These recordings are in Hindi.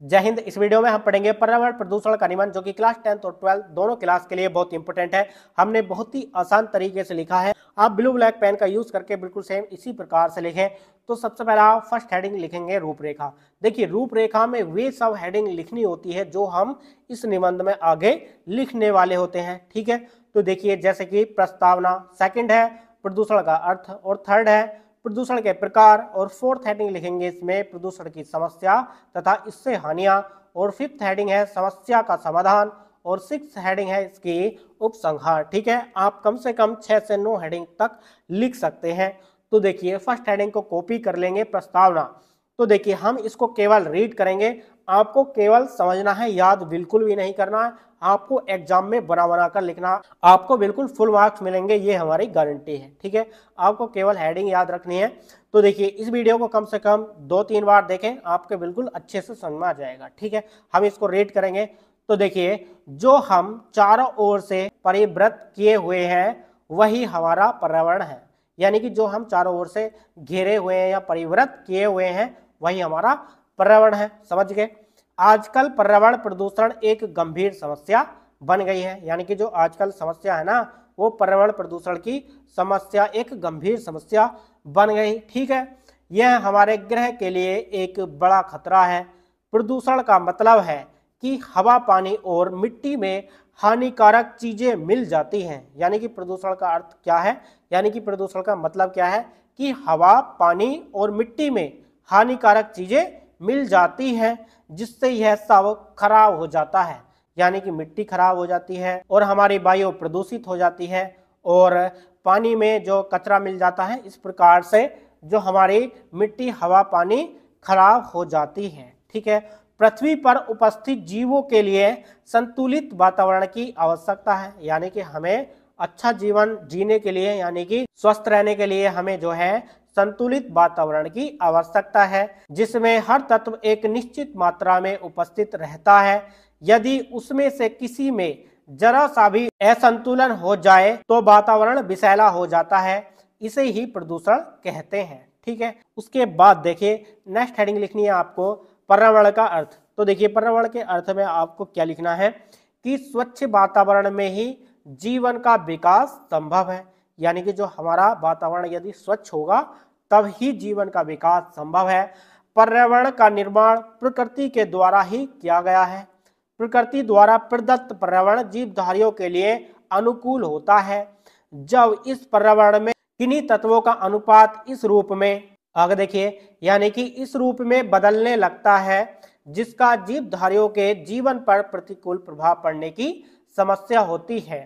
जय हिंद। इस वीडियो में हम पढ़ेंगे पर्यावरण प्रदूषण का नियमन, जो कि क्लास 10th और 12th दोनों क्लास के लिए बहुत इंपॉर्टेंट है। हमने बहुत ही आसान तरीके से लिखा है। आप ब्लू ब्लैक पेन का यूज करके बिल्कुल सेम इसी प्रकार से लिखें। तो सबसे पहला फर्स्ट हेडिंग लिखेंगे रूपरेखा। देखिए, रूपरेखा में वे सब हेडिंग लिखनी होती है जो हम इस निबंध में आगे लिखने वाले होते हैं। ठीक है, तो देखिए जैसे कि प्रस्तावना, सेकंड है प्रदूषण का अर्थ, और थर्ड है प्रदूषण के प्रकार, और फोर्थ हेडिंग लिखेंगे इसमें प्रदूषण की समस्या तथा इससे हानियां, और फिफ्थ हेडिंग है समस्या का समाधान, और सिक्स हेडिंग है इसकी उपसंहार। ठीक है, आप कम से कम 6 से 9 हेडिंग तक लिख सकते हैं। तो देखिए फर्स्ट हेडिंग को कॉपी कर लेंगे, प्रस्तावना। तो देखिए हम इसको केवल रीड करेंगे, आपको केवल समझना है, याद बिल्कुल भी नहीं करना है। आपको एग्जाम में बना बना कर लिखना, आपको बिल्कुल फुल मार्क्स मिलेंगे, ये हमारी गारंटी है। ठीक है, आपको केवल हेडिंग याद रखनी है। तो देखिए इस वीडियो को कम से कम 2-3 बार देखें, आपके बिल्कुल अच्छे से समझ में आ जाएगा। ठीक है, हम इसको रेट करेंगे। तो देखिए जो हम चारों ओर से परिवृत किए हुए हैं वही हमारा पर्यावरण है, यानी कि जो हम चारों ओर से घेरे हुए हैं या परिवृत किए हुए हैं वही हमारा पर्यावरण है। समझ गए? आजकल पर्यावरण प्रदूषण एक गंभीर समस्या बन गई है, यानी कि जो आजकल समस्या है ना, वो पर्यावरण प्रदूषण की समस्या एक गंभीर समस्या बन गई। ठीक है, यह हमारे ग्रह के लिए एक बड़ा खतरा है। प्रदूषण का मतलब है कि हवा, पानी और मिट्टी में हानिकारक चीजें मिल जाती हैं। यानी कि प्रदूषण का अर्थ क्या है, यानी कि प्रदूषण का मतलब क्या है कि हवा, पानी और मिट्टी में हानिकारक चीजें मिल जाती हैं, जिससे यह सब खराब हो जाता है। यानी कि मिट्टी खराब हो जाती है और हमारी वायु प्रदूषित हो जाती है, और पानी में जो कचरा मिल जाता है, इस प्रकार से जो हमारी मिट्टी, हवा, पानी खराब हो जाती है। ठीक है, पृथ्वी पर उपस्थित जीवों के लिए संतुलित वातावरण की आवश्यकता है। यानी कि हमें अच्छा जीवन जीने के लिए, यानी कि स्वस्थ रहने के लिए हमें जो है संतुलित वातावरण की आवश्यकता है, जिसमें हर तत्व एक निश्चित मात्रा में उपस्थित रहता है। यदि उसमें से किसी में जरा सा भी असंतुलन हो जाए तो वातावरण विषैला हो जाता है। इसे ही प्रदूषण कहते हैं। ठीक है, उसके बाद देखिए नेक्स्ट हेडिंग लिखनी है आपको पर्यावरण का अर्थ। तो देखिए पर्यावरण के अर्थ में आपको क्या लिखना है कि स्वच्छ वातावरण में ही जीवन का विकास संभव है। यानी कि जो हमारा वातावरण यदि स्वच्छ होगा तब ही जीवन का विकास संभव है। पर्यावरण का निर्माण प्रकृति के द्वारा ही किया गया है। प्रकृति द्वारा प्रदत्त पर्यावरण जीवधारियों के लिए अनुकूल होता है। जब इस पर्यावरण में किन्हीं तत्वों का अनुपात इस रूप में, आगे देखिए, यानी कि इस रूप में बदलने लगता है जिसका जीवधारियों के जीवन पर प्रतिकूल प्रभाव पड़ने की समस्या होती है,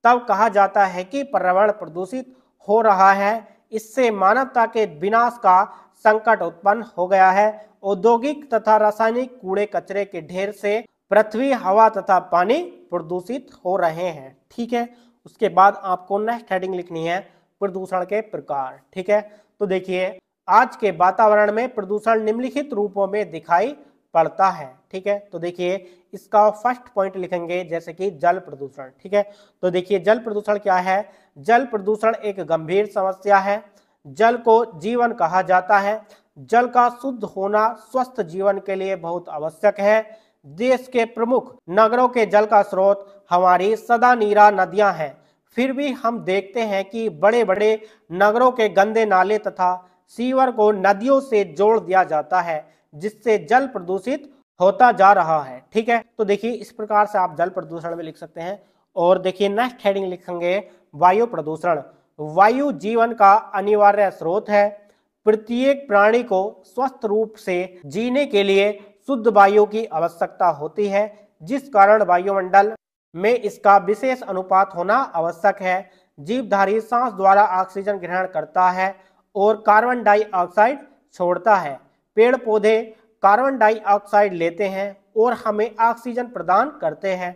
तब कहा जाता है कि पर्यावरण प्रदूषित हो रहा है। इससे मानवता के विनाश का संकट उत्पन्न हो गया है। औद्योगिक तथा रासायनिक कूड़े कचरे के ढेर से पृथ्वी, हवा तथा पानी प्रदूषित हो रहे हैं। ठीक है, उसके बाद आपको नेक्स्ट हेडिंग लिखनी है प्रदूषण के प्रकार। ठीक है, तो देखिए आज के वातावरण में प्रदूषण निम्नलिखित रूपों में दिखाई पड़ता है। ठीक है, तो देखिए इसका फर्स्ट पॉइंट लिखेंगे जैसे कि जल प्रदूषण। ठीक है, तो देखिए जल प्रदूषण क्या है। जल प्रदूषण एक गंभीर समस्या है। जल को जीवन कहा जाता है। जल का शुद्ध होना स्वस्थ जीवन के लिए बहुत आवश्यक है। देश के प्रमुख नगरों के जल का स्रोत हमारी सदा नीरा नदियां हैं। फिर भी हम देखते हैं कि बड़े बड़े नगरों के गंदे नाले तथा सीवर को नदियों से जोड़ दिया जाता है, जिससे जल प्रदूषित होता जा रहा है। ठीक है, तो देखिए इस प्रकार से आप जल प्रदूषण में लिख सकते हैं। और देखिए नेक्स्ट हेडिंग लिखेंगे वायु प्रदूषण। वायु जीवन का अनिवार्य स्रोत है। प्रत्येक प्राणी को स्वस्थ रूप से जीने के लिए शुद्ध वायु की आवश्यकता होती है, जिस कारण वायुमंडल में इसका विशेष अनुपात होना आवश्यक है। जीवधारी सांस द्वारा ऑक्सीजन ग्रहण करता है और कार्बन डाइऑक्साइड छोड़ता है। पेड़ पौधे कार्बन डाइऑक्साइड लेते हैं और हमें ऑक्सीजन प्रदान करते हैं।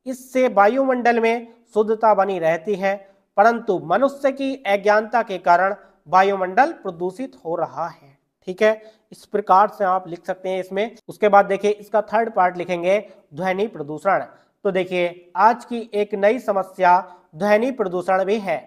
इससे वायुमंडल में शुद्धता बनी रहती है, परंतु मनुष्य की अज्ञानता के कारण वायुमंडल प्रदूषित हो रहा है। ठीक है, इस प्रकार से आप लिख सकते हैं इसमें। उसके बाद देखिए इसका थर्ड पार्ट लिखेंगे ध्वनि प्रदूषण। तो देखिए आज की एक नई समस्या ध्वनि प्रदूषण भी है।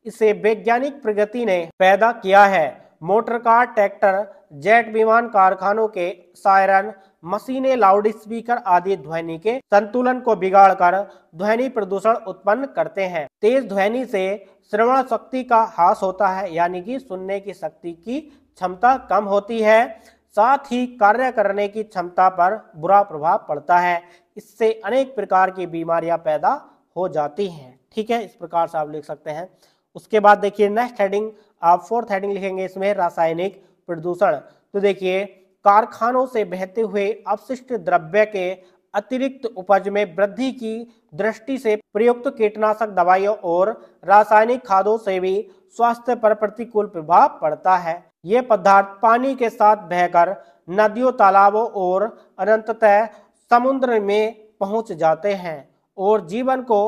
इसे वैज्ञानिक प्रगति ने पैदा किया है। मोटर कार, ट्रैक्टर, जेट विमान, कारखानों के सायरन, मशीनें, लाउड स्पीकर आदि ध्वनि के संतुलन को बिगाड़कर ध्वनि प्रदूषण उत्पन्न करते हैं। तेज ध्वनि से श्रवण शक्ति का ह्रास होता है, यानी कि सुनने की शक्ति की क्षमता कम होती है। साथ ही कार्य करने की क्षमता पर बुरा प्रभाव पड़ता है। इससे अनेक प्रकार की बीमारियां पैदा हो जाती हैं। ठीक है, इस प्रकार से आप लिख सकते हैं। उसके बाद देखिए नेक्स्ट हेडिंग, आप फोर्थ हेडिंग लिखेंगे इसमें रासायनिक प्रदूषण। तो देखिए कारखानों से बहते हुए अपशिष्ट द्रव्य के अतिरिक्त उपज में वृद्धि की दृष्टि से प्रयुक्त कीटनाशक दवाइयों और रासायनिक खादों से भी स्वास्थ्य पर प्रतिकूल प्रभाव पड़ता है। ये पदार्थ पानी के साथ बहकर नदियों, तालाबों और अनंततः समुद्र में पहुंच जाते हैं और जीवन को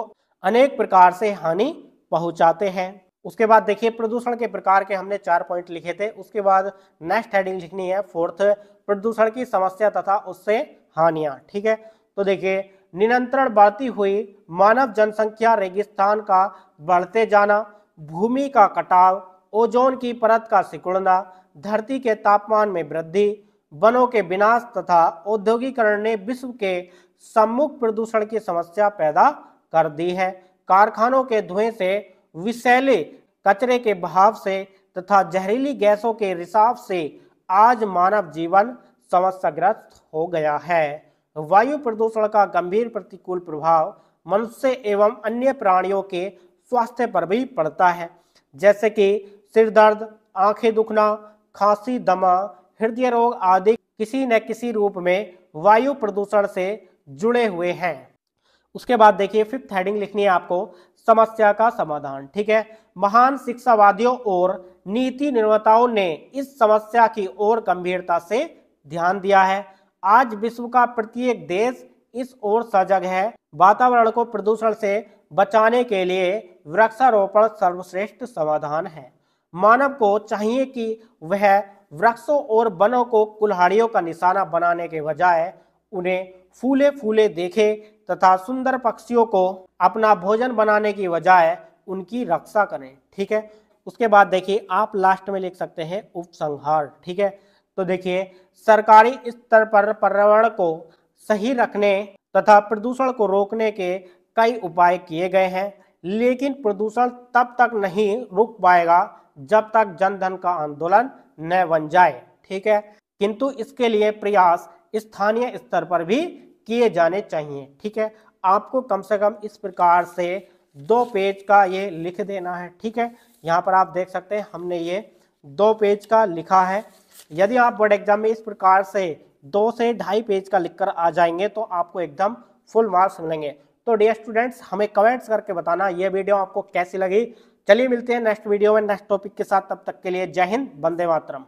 अनेक प्रकार से हानि पहुंचाते हैं। उसके बाद देखिए प्रदूषण के प्रकार के हमने 4 पॉइंट लिखे थे। उसके बाद नेक्स्ट हेडिंग लिखनी है फोर्थ, प्रदूषण की समस्या तथा उससे हानियां। ठीक है, तो देखिए निरंतर बढ़ती हुई मानव जनसंख्या, रेगिस्तान का बढ़ते जाना, भूमि का कटाव, ओजोन की परत का सिकुड़ना, धरती के तापमान में वृद्धि, वनों के विनाश तथा औद्योगिकरण ने विश्व के सम्मुख प्रदूषण की समस्या पैदा कर दी है। कारखानों के धुएं से, विषैले कचरे के बहाव से तथा जहरीली गैसों के रिसाव से आज मानव जीवन समस्याग्रस्त हो गया है। वायु प्रदूषण का गंभीर प्रतिकूल प्रभाव मनुष्य एवं अन्य प्राणियों के स्वास्थ्य पर भी पड़ता है, जैसे कि सिर दर्द, आंखें दुखना, खांसी, दमा, हृदय रोग आदि किसी न किसी रूप में वायु प्रदूषण से जुड़े हुए हैं। उसके बाद देखिए फिफ्थ हेडिंग लिखनी है आपको, समस्या का समाधान। ठीक है, महान शिक्षावादियों और नीति निर्माताओं ने इस समस्या की ओर गंभीरता से ध्यान दिया है। आज विश्व का प्रत्येक देश इस ओर सजग है। वातावरण को प्रदूषण से बचाने के लिए वृक्षारोपण सर्वश्रेष्ठ समाधान है। मानव को चाहिए कि वह वृक्षों और वनों को कुल्हाड़ियों का निशाना बनाने के बजाय उन्हें फूले फूले देखे तथा सुंदर पक्षियों को अपना भोजन बनाने की बजाय उनकी रक्षा करें। ठीक है, उसके बाद देखिए आप लास्ट में लिख सकते हैं उपसंहार। ठीक है, तो देखिए सरकारी स्तर पर पर्यावरण को सही रखने तथा प्रदूषण को रोकने के कई उपाय किए गए हैं, लेकिन प्रदूषण तब तक नहीं रुक पाएगा जब तक जन धन का आंदोलन न बन जाए। ठीक है, किंतु इसके लिए प्रयास स्थानीय स्तर पर भी किए जाने चाहिए। ठीक है, आपको कम से कम इस प्रकार से 2 पेज का ये लिख देना है। ठीक है, यहाँ पर आप देख सकते हैं हमने ये 2 पेज का लिखा है। यदि आप बोर्ड एग्जाम में इस प्रकार से 2 से 2.5 पेज का लिखकर आ जाएंगे तो आपको एकदम फुल मार्क्स मिलेंगे। तो डियर स्टूडेंट्स, हमें कमेंट्स करके बताना ये वीडियो आपको कैसी लगी। चलिए मिलते हैं नेक्स्ट वीडियो में नेक्स्ट टॉपिक के साथ। तब तक के लिए जय हिंद, वंदे मातरम।